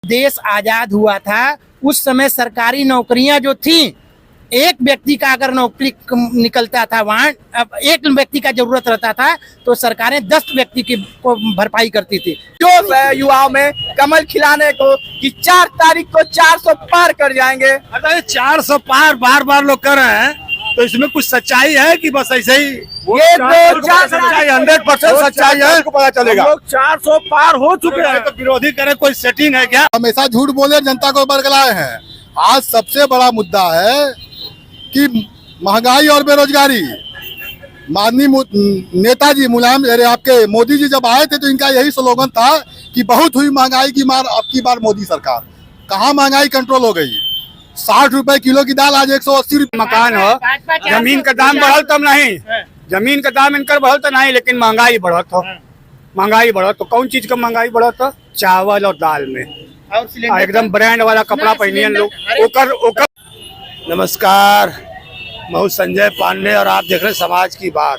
देश आजाद हुआ था उस समय सरकारी नौकरियां जो थी, एक व्यक्ति का अगर नौकरी निकलता था वहां, अब एक व्यक्ति का जरूरत रहता था तो सरकारें 10 व्यक्ति की को भरपाई करती थी। जो युवाओं में कमल खिलाने को कि 4 तारीख को 400 पार कर जाएंगे। अरे 400 पार बार बार लोग कर रहे हैं, तो इसमें कुछ सच्चाई है कि बस ऐसे ही? ये 100% सच्चाई है, पता चलेगा। लोग 400 पार हो चुके हैं, तो विरोधी करे कोई सेटिंग है क्या? हमेशा झूठ बोले जनता को बरगलाए हैं। आज सबसे बड़ा मुद्दा है कि महंगाई और बेरोजगारी। माननीय नेताजी मुलायम अरे आपके मोदी जी जब आए थे तो इनका यही स्लोगन था कि बहुत हुई महंगाई की मार, अब की बार मोदी सरकार। कहाँ महंगाई कंट्रोल हो गई? 60 रुपए किलो की दाल आज 180 रुपए। मकान हो, जमीन का दाम बढ़ल तब नहीं, जमीन का दाम इनकर बढ़ल तो नहीं, लेकिन महंगाई बढ़त हो। महंगाई बढ़त तो कौन चीज का महंगाई बढ़त हो? चावल और दाल में, और एकदम ब्रांड वाला कपड़ा पहनिए लोग। ओकर नमस्कार, मैं हूँ संजय पांडे और आप देख रहे हैं समाज की बात।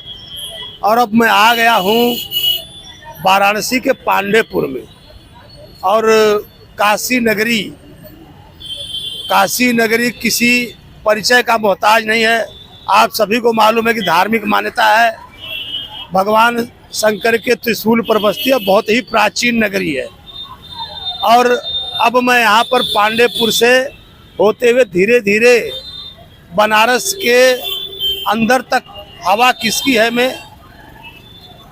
और अब मैं आ गया हूँ वाराणसी के पांडेपुर में, और काशी नगरी किसी परिचय का मोहताज नहीं है। आप सभी को मालूम है कि धार्मिक मान्यता है, भगवान शंकर के त्रिशूल पर बसती है, बहुत ही प्राचीन नगरी है। और अब मैं यहाँ पर पांडेपुर से होते हुए धीरे धीरे बनारस के अंदर तक हवा किसकी है मैं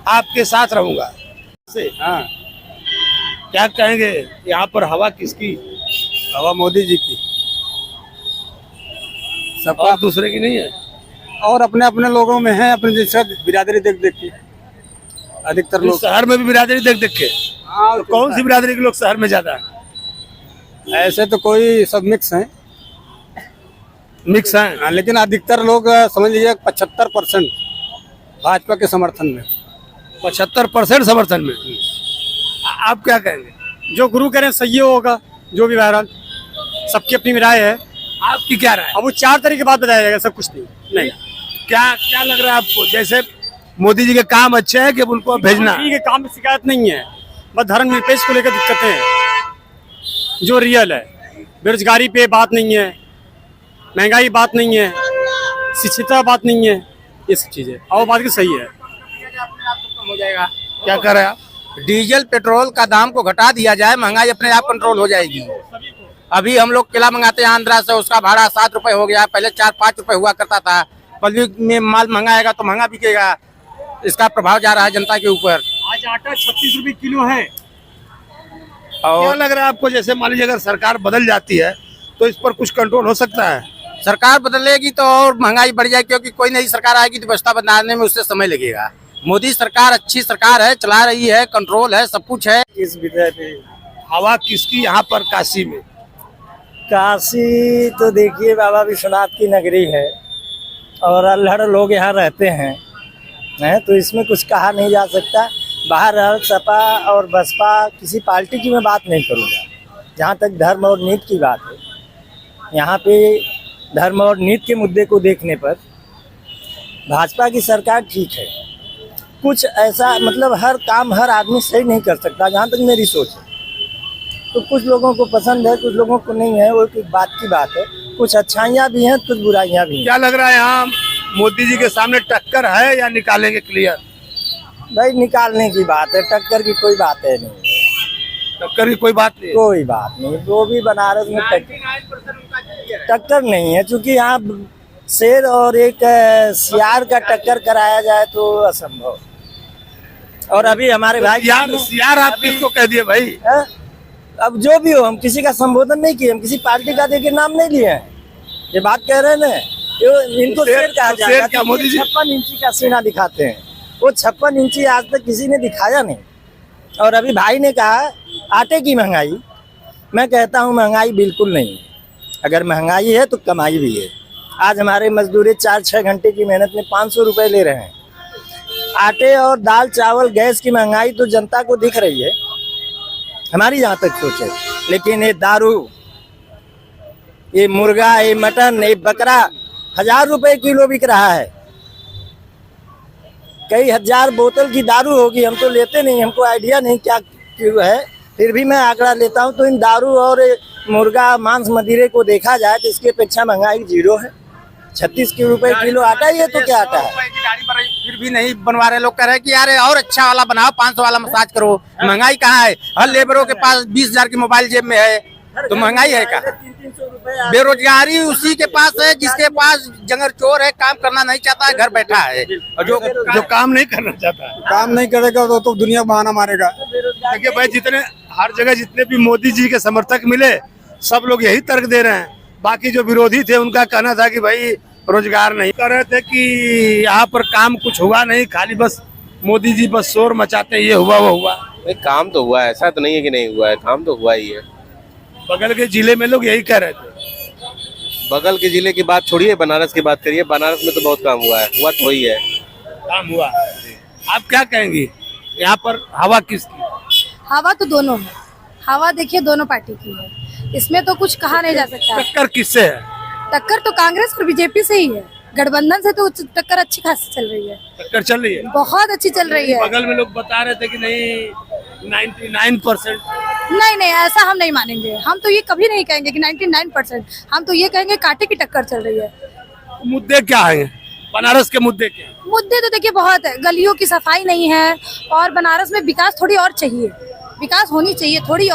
आपके साथ रहूँगा। हाँ, क्या कहेंगे यहाँ पर हवा किसकी? हवा मोदी जी की, सब और दूसरे की नहीं है। और अपने अपने लोगों में है, अपने जैसा बिरादरी देख देख के अधिकतर लोग। शहर में भी बिरादरी देख देख के? तो कौन सी बिरादरी के लोग शहर में ज्यादा है? ऐसे तो कोई सब मिक्स हैं, लेकिन अधिकतर लोग समझ लीजिए 75% भाजपा के समर्थन में। 75% समर्थन में। आप क्या कहेंगे? जो गुरु करें सही होगा, जो भी बहरहाल सबकी अपनी राय है। आपकी क्या राय? अब वो 4 तारीख के बाद बताया जाएगा, सब कुछ नहीं। क्या लग रहा है आपको? जैसे मोदी जी के काम अच्छे हैं कि उनको भेजना? मोदी के काम में शिकायत नहीं है, बस धर्मनिरपेक्ष को लेकर दिक्कतें हैं जो रियल है। बेरोजगारी पे बात नहीं है, महंगाई बात नहीं है, शिक्षिता बात नहीं है, ये सब चीजें और बात की सही है। हो जाएगा। क्या कर रहे हैं आप? डीजल पेट्रोल का दाम को घटा दिया जाए, महंगाई अपने आप कंट्रोल हो जाएगी। अभी हम लोग केला मंगाते हैं आंध्रा से, उसका भाड़ा 7 रुपए हो गया, पहले 4-5 रुपए हुआ करता था। पब्लिक में माल महंगा आएगा तो महंगा बिकेगा, इसका प्रभाव जा रहा है जनता के ऊपर। आज आटा 36 रुपए किलो है। और क्या लग रहा है आपको? जैसे मान लीजिए अगर सरकार बदल जाती है तो इस पर कुछ कंट्रोल हो सकता है? सरकार बदलेगी तो और महंगाई बढ़ जाएगी, क्योंकि कोई नई सरकार आएगी तो व्यवस्था बनाने में उससे समय लगेगा। मोदी सरकार अच्छी सरकार है, चला रही है, कंट्रोल है, सब कुछ है। इस विषय पे हवा किसकी यहाँ पर काशी में? काशी तो देखिए बाबा विश्वनाथ की नगरी है और अल्हड़ लोग यहाँ रहते हैं, तो इसमें कुछ कहा नहीं जा सकता। बाहर सपा और बसपा किसी पार्टी की मैं बात नहीं करूँगा। जहाँ तक धर्म और नीति की बात है, यहाँ पे धर्म और नीति के मुद्दे को देखने पर भाजपा की सरकार ठीक है। कुछ ऐसा मतलब हर काम हर आदमी सही नहीं कर सकता, जहाँ तक मेरी सोच है। तो कुछ लोगों को पसंद है, कुछ लोगों को नहीं है, वो एक बात की बात है। कुछ अच्छाइयाँ भी हैं, कुछ बुराइयाँ भी हैं। क्या लग रहा है यहाँ मोदी जी के सामने टक्कर है या निकालेंगे क्लियर? भाई निकालने की बात है, टक्कर की कोई बात है नहीं। टक्कर की कोई बात नहीं? कोई बात नहीं, वो भी बनारस में टक्कर नहीं है, क्योंकि यहाँ शेर और एक सियार का टक्कर कराया जाए तो असंभव। और अभी हमारे भाई सियार आप किसको कह दिए भाई? है? अब जो भी हो, हम किसी का संबोधन नहीं किए, हम किसी पार्टी का देखिए नाम नहीं लिए हैं। ये बात कह रहे हैं ना, इनको शेर कहा जाएगा। मोदी जी 56 इंची का सीना दिखाते हैं, वो 56 इंची आज तक किसी ने दिखाया नहीं। और अभी भाई ने कहा आटे की महंगाई, मैं कहता हूँ महंगाई बिल्कुल नहीं है। अगर महंगाई है तो कमाई भी है। आज हमारे मजदूरी 4-6 घंटे की मेहनत में 500 रुपये ले रहे हैं। आटे और दाल चावल गैस की महंगाई तो जनता को दिख रही है, हमारी जहाँ तक सोच है। लेकिन ये दारू, ये मुर्गा, ये मटन, ये बकरा 1000 रुपए किलो बिक रहा है। कई हजार बोतल की दारू होगी, हम तो लेते नहीं, हमको आइडिया नहीं क्या किलो है। फिर भी मैं आंकड़ा लेता हूँ तो इन दारू और मुर्गा मांस मदिरे को देखा जाए तो इसकी अपेक्षा महंगाई जीरो है। 36 रुपए किलो आटा ही है तो क्या आटा है। 100 रुपए की गाड़ी पर फिर भी नहीं बनवा रहे। लोग कह रहे हैं कि यार और अच्छा वाला बनाओ, 500 वाला मसाज करो। महंगाई कहाँ है? हर लेबरों के पास 20,000 की मोबाइल जेब में है, तो महंगाई है क्या? 300 रुपए बेरोजगारी उसी के पास है जिसके पास जंगर चोर है, काम करना नहीं चाहता है, घर बैठा है। और जो काम नहीं करना चाहता है, काम नहीं करेगा तो दुनिया बहाना मारेगा। देखिए भाई, जितने हर जगह जितने भी मोदी जी के समर्थक मिले, सब लोग यही तर्क दे रहे हैं। बाकी जो विरोधी थे उनका कहना था कि भाई रोजगार नहीं कर रहे थे, कि यहाँ पर काम कुछ हुआ नहीं, खाली बस मोदी जी बस शोर मचाते हैं, ये हुआ वो हुआ। काम तो हुआ है, ऐसा तो नहीं है कि नहीं हुआ है, काम तो हुआ ही है। बगल के जिले में लोग यही कह रहे थे। बगल के जिले की बात छोड़िए, बनारस की बात करिए। बनारस में तो बहुत काम हुआ है, हुआ तो ही है। काम हुआ। आप क्या कहेंगी, यहाँ पर हवा किसकी? हवा तो दोनों है। हवा देखिए दोनों पार्टी की है, इसमें तो कुछ कहा नहीं जा सकता। टक्कर किससे है? टक्कर तो कांग्रेस और बीजेपी से ही है। गठबंधन से तो टक्कर अच्छी खासी चल रही है, टक्कर चल रही है, बहुत अच्छी चल रही है। बगल में लोग बता रहे थे कि नहीं 99%। नहीं, ऐसा हम नहीं मानेंगे। हम तो ये कभी नहीं कहेंगे कि 99%। हम तो ये कहेंगे कांटे की टक्कर चल रही है। मुद्दे क्या हैं बनारस के? मुद्दे क्या? मुद्दे तो देखिए बहुत है। गलियों की सफाई नहीं है, और बनारस में विकास थोड़ी और चाहिए, विकास होनी चाहिए। थोड़ी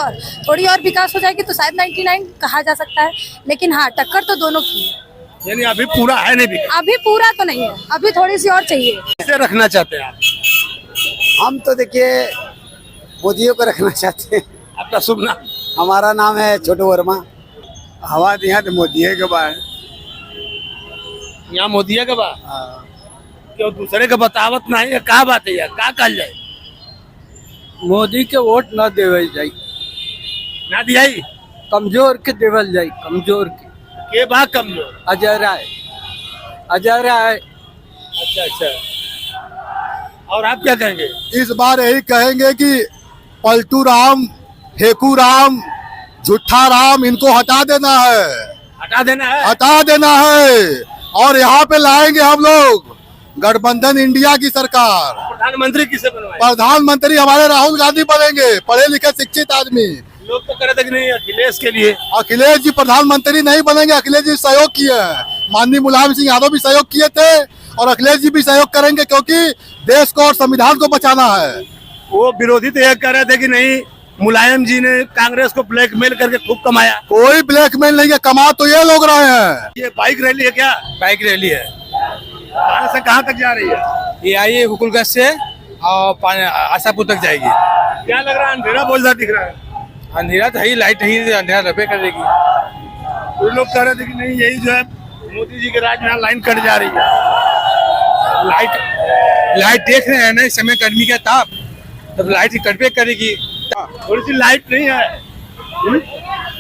और विकास हो जाएगी तो शायद 99 कहा जा सकता है। लेकिन हाँ, टक्कर तो दोनों की है। यानी अभी पूरा है नहीं, अभी पूरा तो नहीं है, अभी थोड़ी सी और चाहिए। किसे रखना चाहते हैं आप? हम तो देखिए मोदियों को रखना चाहते हैं। आपका शुभ नाम? हमारा नाम है छोटू वर्मा। हवा दिया तो मोदी के बाद यहाँ मोदी है बा क्यों दूसरे का बतावत नहीं है? क्या बात है यार, क्या कल जाए? मोदी के वोट न देवल जाए, ना दिया ही कमजोर के देवल जाए, कमजोर के बा कमजोर। अजय राय। अच्छा। और आप क्या कहेंगे? इस बार यही कहेंगे कि पलटू राम, फेकू राम, झूठा राम, इनको हटा देना है, हटा देना है। हटा देना है। और यहाँ पे लाएंगे हम लोग गठबंधन इंडिया की सरकार। प्रधानमंत्री किसे बनवाए? प्रधानमंत्री हमारे राहुल गांधी बनेंगे, पढ़े लिखे शिक्षित आदमी। लोग तो कह रहे थे कि नहीं अखिलेश के लिए। अखिलेश जी प्रधानमंत्री नहीं बनेंगे। अखिलेश जी सहयोग किए हैं, माननीय मुलायम सिंह यादव भी सहयोग किए थे, और अखिलेश जी भी सहयोग करेंगे, क्योंकि देश को और संविधान को बचाना है। वो विरोधी तो यह कह रहे थे कि नहीं मुलायम जी ने कांग्रेस को ब्लैकमेल करके खूब कमाया। कोई ब्लैकमेल नहीं है, कमा तो ये लोग रहे हैं। ये बाइक रैली है क्या? बाइक रैली है। कहाँ से कहाँ तक जा रही है? ये आई हुकुलगंज से और आशापुर तक जाएगी। क्या लग रहा है, अंधेरा बहुत ज्यादा दिख रहा है? अंधेरा तो ही, लाइट ही अंधेरा रबे कर देगी। वो लोग कह रहे थे कि नहीं यही जो है मोदी जी के राज में लाइन कट जा रही है। लाइट देख रहे हैं ना, इस समय गर्मी का ताप, तब लाइट कटबे करेगी। थोड़ी सी लाइट नहीं है,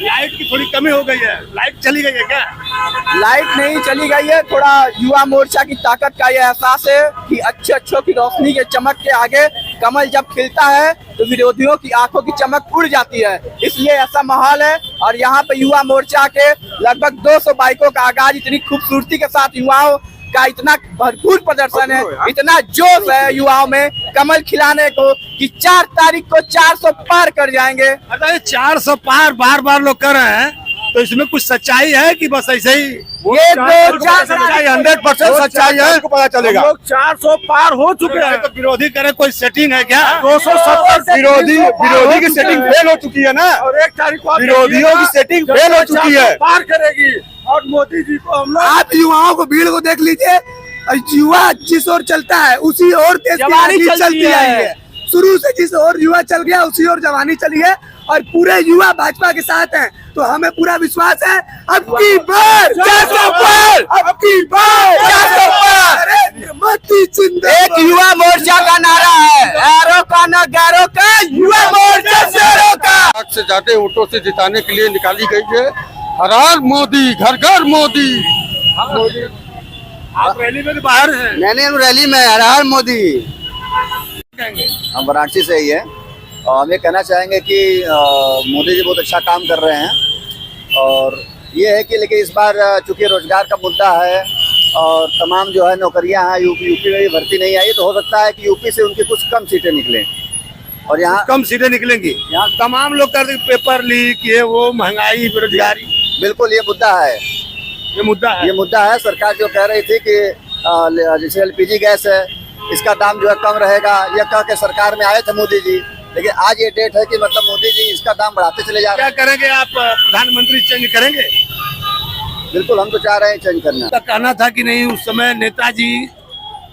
लाइट की थोड़ी कमी हो गई है। लाइट चली गई है क्या? लाइट नहीं चली गई है। थोड़ा युवा मोर्चा की ताकत का यह एहसास है कि अच्छों की रोशनी के चमक के आगे कमल जब खिलता है तो विरोधियों की आंखों की चमक उड़ जाती है। इसलिए ऐसा माहौल है। और यहाँ पे युवा मोर्चा के लगभग 200 बाइकों का आगाज इतनी खूबसूरती के साथ युवाओं का इतना भरपूर प्रदर्शन है, इतना जोश है युवाओं में कमल खिलाने को कि 4 तारीख को 400 पार कर जाएंगे। अरे 400 पार बार बार लोग कर रहे हैं, तो इसमें कुछ सच्चाई है कि बस ऐसे ही? ये 100% सच्चाई है, पता चलेगा। लोग 400 पार हो चुके हैं। तो विरोधी करे कोई सेटिंग है क्या? 270 विरोधी की सेटिंग फेल हो चुकी है ना, और 1 तारीख को विरोधियों की सेटिंग फेल हो चुकी है। पार करेगी। और मोदी जी को हम लोग आप युवाओं को भीड़ को देख लीजिए, युवा जिस ओर चलता है उसी ओर देश की आगे चलती आई है। शुरू से जिस ओर युवा चल गया उसी ओर जवानी चली है, और पूरे युवा भाजपा के साथ हैं। तो हमें पूरा विश्वास है अब की बार 400 पार, अब की बार 400 पार। मोदी जिंदाबाद। एक युवा मोर्चा का नारा है, ऐरो का न गैरो का, युवा मोर्चा शेरों का। 8 से ज्यादा वोटों से जिताने के लिए निकाली गई है। हर हर मोदी, घर घर मोदी। आप रैली में बाहर हैं? मैंने रैली में हर हर मोदी। हम वाराणसी से ही है, और हम ये कहना चाहेंगे कि मोदी जी बहुत अच्छा काम कर रहे हैं। और ये है कि लेकिन इस बार चूंकि रोजगार का मुद्दा है और तमाम जो है नौकरियां हैं, यूपी में भी भर्ती नहीं आई, तो हो सकता है कि यूपी से उनकी कुछ कम सीटें निकलें। और यहाँ कम सीटें निकलेंगी। यहाँ तमाम लोग कर देंगे पेपर लीक, ये वो महंगाई, बेरोजगारी। बिल्कुल ये मुद्दा है, ये मुद्दा है। सरकार जो कह रही थी कि जैसे एलपीजी गैस है, इसका दाम जो है कम रहेगा, ये कह के सरकार में आए थे मोदी जी, लेकिन आज ये डेट है कि मतलब मोदी जी इसका दाम बढ़ाते चले जा रहे हैं। क्या करेंगे आप? प्रधानमंत्री चेंज करेंगे? बिल्कुल, हम तो चाह रहे हैं चेंज करना। तो कहना था कि नहीं, उस समय नेताजी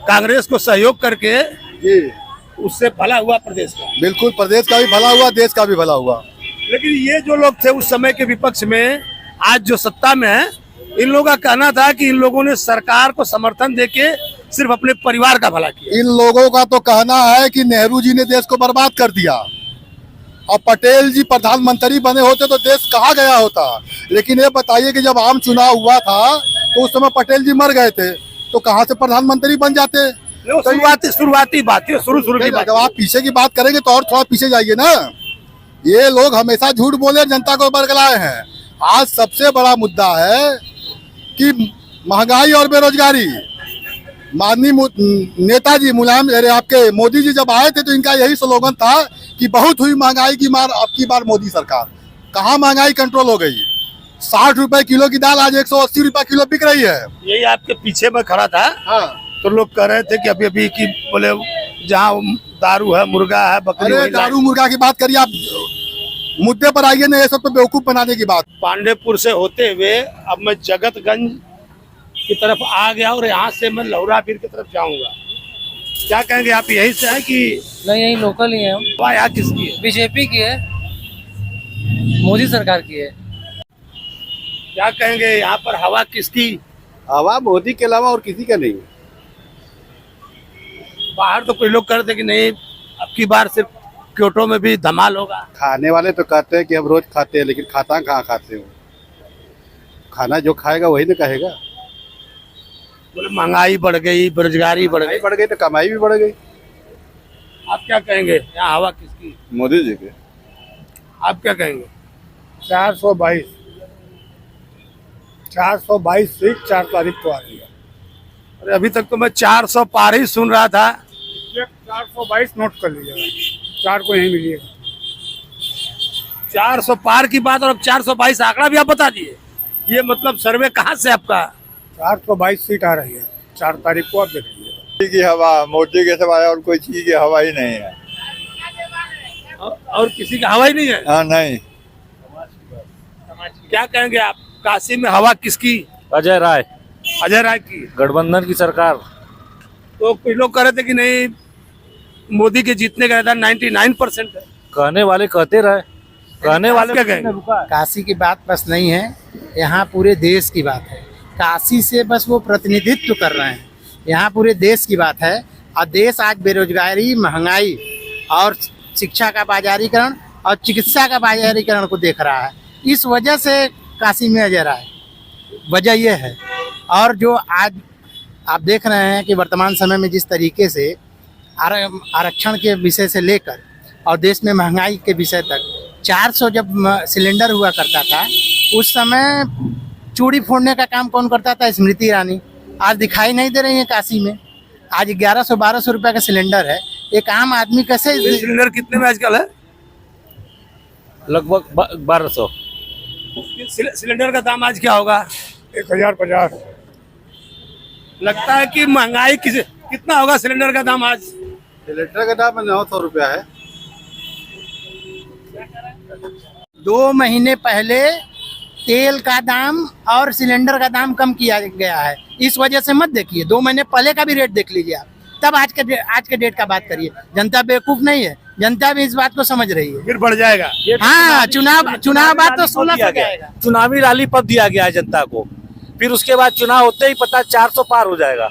कांग्रेस को सहयोग करके जी उससे भला हुआ प्रदेश का। बिल्कुल, प्रदेश का भी भला हुआ, देश का भी भला हुआ। लेकिन ये जो लोग थे उस समय के विपक्ष में, आज जो सत्ता में है, इन लोगों का कहना था कि इन लोगों ने सरकार को समर्थन देके सिर्फ अपने परिवार का भला किया। इन लोगों का तो कहना है कि नेहरू जी ने देश को बर्बाद कर दिया और पटेल जी प्रधानमंत्री बने होते तो देश कहाँ गया होता। लेकिन ये बताइए कि जब आम चुनाव हुआ था तो उस समय पटेल जी मर गए थे, तो कहाँ से प्रधानमंत्री बन जाते? शुरुआती बात, शुरू की बात। जब आप पीछे की बात करेंगे तो और थोड़ा पीछे जाइए ना। ये लोग हमेशा झूठ बोले, जनता को बरगलाए हैं। आज सबसे बड़ा मुद्दा है कि महंगाई और बेरोजगारी। माननीय नेताजी मुलायम अरे आपके मोदी जी जब आए थे तो इनका यही स्लोगन था कि बहुत हुई महंगाई की मार, अब की बार मोदी सरकार। कहाँ महंगाई कंट्रोल हो गई? 60 रुपए किलो की दाल आज 180 रुपए किलो बिक रही है। यही आपके पीछे में खड़ा था। हाँ। तो लोग कह रहे थे कि अभी की बोले जहाँ दारू है, मुर्गा है, बकरी। अरे दारू मुर्गा की बात करिए, आप मुद्दे पर आइए ना, ये सब तो बेवकूफ बनाने की बात। पांडेपुर से होते हुए अब मैं जगतगंज की तरफ आ गया और यहाँ से मैं लौरापीर की तरफ जाऊंगा। क्या कहेंगे आप? यहीं से है कि नहीं, यही लोकल ही है हम। वाह, यहाँ किसकी है? बीजेपी की है, मोदी सरकार की है। क्या कहेंगे यहाँ पर हवा किसकी? हवा मोदी के अलावा और किसी का नहीं। बाहर तो कोई लोग कहते कि नहीं, अब की बार सिर्फ क्योटो में भी धमाल होगा। खाने वाले तो कहते हैं कि हम रोज खाते हैं, लेकिन खाता कहाँ खाते हो? खाना जो खाएगा वही ना कहेगा। बोले महंगाई बढ़ गई, बेरोजगारी बढ़ गई तो कमाई भी बढ़ गई। आप क्या कहेंगे यहाँ हवा किसकी? मोदी जी के। आप क्या कहेंगे? 422 सीट 4 तारीख को आ रही है। अरे अभी तक तो मैं 400 पार ही सुन रहा था। 422 नोट कर लीजिएगा, 4 को यही मिलिएगा। 400 पार की बात और अब 422 आंकड़ा भी आप बता दिए। ये मतलब सर्वे कहाँ से आपका? 422 सीट आ रही है 4 तारीख को, आप देख लीजिएगा। की हवा मोदी के सिवाय और कोई चीज की हवा ही नहीं है। और किसी का हवा ही नहीं है? हाँ, नहीं। क्या कहेंगे आप? काशी में हवा किसकी? अजय राय की। गठबंधन की सरकार। तो कुछ लोग कह रहे थे कि नहीं, मोदी के जीतने का 99% है। कहने वाले कहते रहे, कहने वाले क्या कहेंगे? काशी की बात बस नहीं है, यहाँ पूरे देश की बात है। काशी से बस वो प्रतिनिधित्व कर रहे हैं, यहाँ पूरे देश की बात है। और देश आज बेरोजगारी, महंगाई और शिक्षा का बाजारीकरण और चिकित्सा का बाजारीकरण को देख रहा है। इस वजह से काशी में अजय राय, वजह यह है। और जो आज आप देख रहे हैं कि वर्तमान समय में जिस तरीके से आरक्षण के विषय से लेकर और देश में महंगाई के विषय तक, 400 जब सिलेंडर हुआ करता था उस समय चूड़ी फोड़ने का काम कौन करता था? स्मृति ईरानी। आज दिखाई नहीं दे रही है काशी में। आज 1100-1200 रुपए का सिलेंडर है। एक आम आदमी कैसे? सिलेंडर कितने में आजकल है? लगभग 1200। सिलेंडर का दाम आज क्या होगा? 1050। लगता है कि महंगाई कितना होगा सिलेंडर का दाम आज? सिलेंडर का दाम 900 रुपया है। 2 महीने पहले तेल का दाम और सिलेंडर का दाम कम किया गया है। इस वजह से मत देखिए, 2 महीने पहले का भी रेट देख लीजिए आप, तब आज के डेट का बात करिए। जनता बेवकूफ नहीं है, जनता भी इस बात को समझ रही है। फिर बढ़ जाएगा। हाँ, चुनाव बात तो 16 से जाएगा। चुनावी रैली पद दिया गया है जनता को, फिर उसके बाद चुनाव होते ही पता 400 पार हो जाएगा।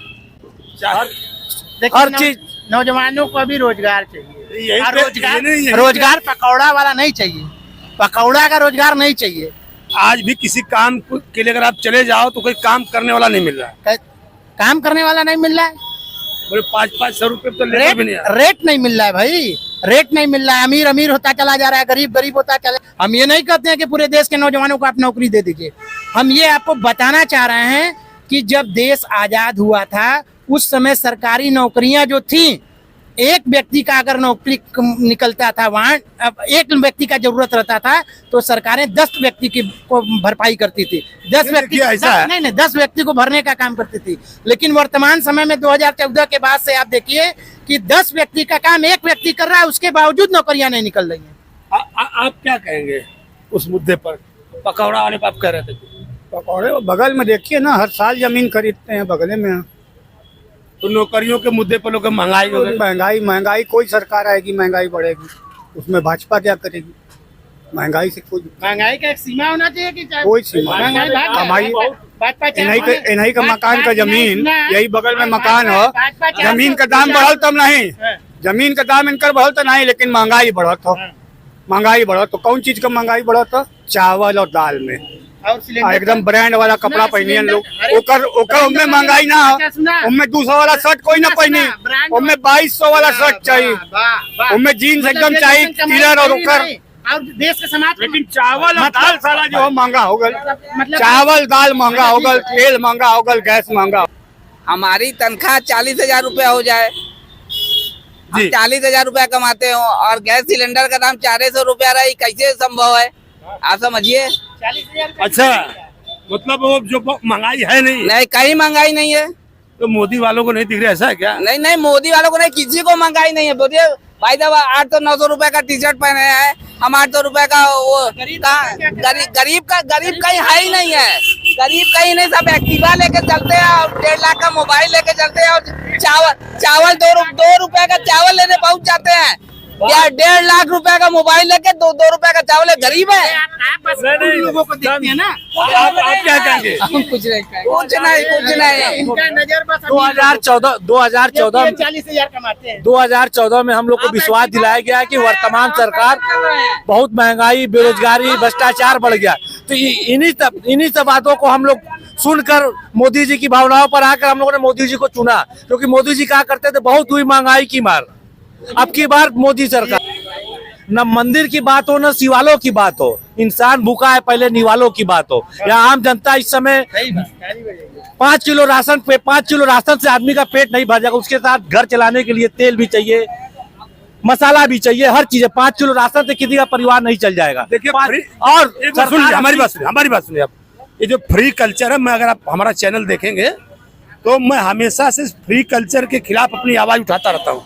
हर चीज। नौजवानों को भी रोजगार चाहिए। रोजगार पकौड़ा वाला नहीं चाहिए, पकौड़ा का रोजगार नहीं चाहिए। आज भी किसी काम के लिए अगर आप चले जाओ तो कोई काम करने वाला नहीं मिल रहा है। काम करने वाला नहीं मिल रहा है। बोले 500 रुपए तो लेबर भी नहीं आ रहा। रेट नहीं मिल रहा है भाई, रेट नहीं मिल रहा है। अमीर अमीर होता चला जा रहा है, गरीब गरीब होता चला। हम ये नहीं कहते हैं कि पूरे देश के नौजवानों को आप नौकरी दे दीजिए। हम ये आपको बताना चाह रहे हैं कि जब देश आजाद हुआ था उस समय सरकारी नौकरियां जो थी एक व्यक्ति का अगर नौकरी निकलता था वहाँ, अब एक व्यक्ति का जरूरत रहता था तो सरकारें 10 व्यक्ति की को भरपाई करती थी। 10 व्यक्ति ऐसा है। नहीं 10 व्यक्ति को भरने का काम करती थी। लेकिन वर्तमान समय में 2014 के बाद से आप देखिए कि 10 व्यक्ति का काम एक व्यक्ति कर रहा है, उसके बावजूद नौकरियां नहीं निकल रही हैं। आप क्या कहेंगे उस मुद्दे पर? पकौड़ा वाले आप कह रहे थे। पकौड़े बगल में देखिए ना, हर साल जमीन खरीदते हैं बगले में। तो नौकरियों के मुद्दे पर लोग महंगाई हो गई। महंगाई कोई सरकार आएगी महंगाई बढ़ेगी, उसमें भाजपा क्या करेगी? महंगाई से कोई महंगाई का एक सीमा होना चाहिए कि कोई सीमा कमाई इन्हीं का मकान का जमीन, यही बगल में मकान हो, जमीन का दाम बढ़ल तब नहीं, जमीन का दाम इनकर बढ़ल तो नहीं, लेकिन महंगाई बढ़त हो। महंगाई बढ़त तो कौन चीज का महंगाई बढ़त हो? चावल और दाल में। एकदम ब्रांड वाला कपड़ा पहनियन लोग, ओकर उनमें महंगाई ना हो, उनमें 200 वाला शर्ट कोई ना पहनी, उनमें 2200 वाला शर्ट चाहिए, उनमें जीन्स एकदम चाहिए टिलर और ओकर। देश के समाज, लेकिन चावल और दाल साला जो है महंगा हो गल, चावल दाल महंगा हो गल, तेल महंगा हो गल, गैस महंगा। हमारी तनख्वाह 40,000 रुपया हो जाए, 40,000 रुपया कमाते हो और गैस सिलेंडर का दाम 400 रुपया रहा, कैसे संभव है? आप समझिए। अच्छा, मतलब वो जो महंगाई है नहीं कहीं महंगाई नहीं है। तो मोदी वालों को नहीं दिख रहा, ऐसा है क्या? नहीं मोदी वालों को नहीं, किसी को महंगाई नहीं है। बोलिए भाई साहब, 800-900 रुपए का टी शर्ट पहने हैं हम, 800 रुपए का वो गरीब कहीं है ही नहीं है। गरीब कहीं नहीं, सब एक्टिवा लेके चलते हैं और 1.5 लाख का मोबाइल लेके चलते हैं और चावल 2 रुपए का चावल लेने पहुंच जाते हैं। 1.5 लाख रुपए का मोबाइल लेके 2 रुपए का चावल है। गरीब है। नहीं लोगों को देखते हैं ना। आप क्या कहेंगे? कुछ नहीं। 2014 में 40,000 कमाते हैं। 2014 में हम लोग को विश्वास दिलाया गया कि वर्तमान सरकार बहुत महंगाई, बेरोजगारी, भ्रष्टाचार बढ़ गया। तो इन्हीं सब बातों को हम लोग सुनकर मोदी जी की भावनाओं पर आकर हम लोगों ने मोदी जी को चुना, क्योंकि मोदी जी कहा करते थे बहुत हुई महंगाई की मार। अब की बार मोदी सरकार, न मंदिर की बात हो न शिवालों की बात हो, इंसान भूखा है पहले निवालों की बात हो। या आम जनता इस समय 5 किलो राशन से आदमी का पेट नहीं भर जाएगा, उसके साथ घर चलाने के लिए तेल भी चाहिए, मसाला भी चाहिए, हर चीज है। 5 किलो राशन से किसी का परिवार नहीं चल जाएगा। देखिए और हमारी बात सुनिए आप। ये जो फ्री कल्चर है, मैं अगर आप हमारा चैनल देखेंगे तो मैं हमेशा से फ्री कल्चर के खिलाफ अपनी आवाज उठाता रहता हूँ,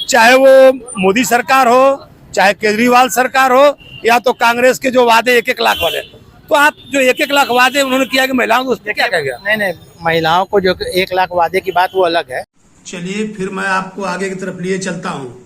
चाहे वो मोदी सरकार हो, चाहे केजरीवाल सरकार हो, या तो कांग्रेस के जो वादे 1-1 लाख वाले। तो आप जो 1-1 लाख वादे उन्होंने किया कि महिलाओं को, उसमें क्या कहेगा? नहीं महिलाओं को जो 1 लाख वादे की बात वो अलग है। चलिए फिर मैं आपको आगे की तरफ लिए चलता हूँ।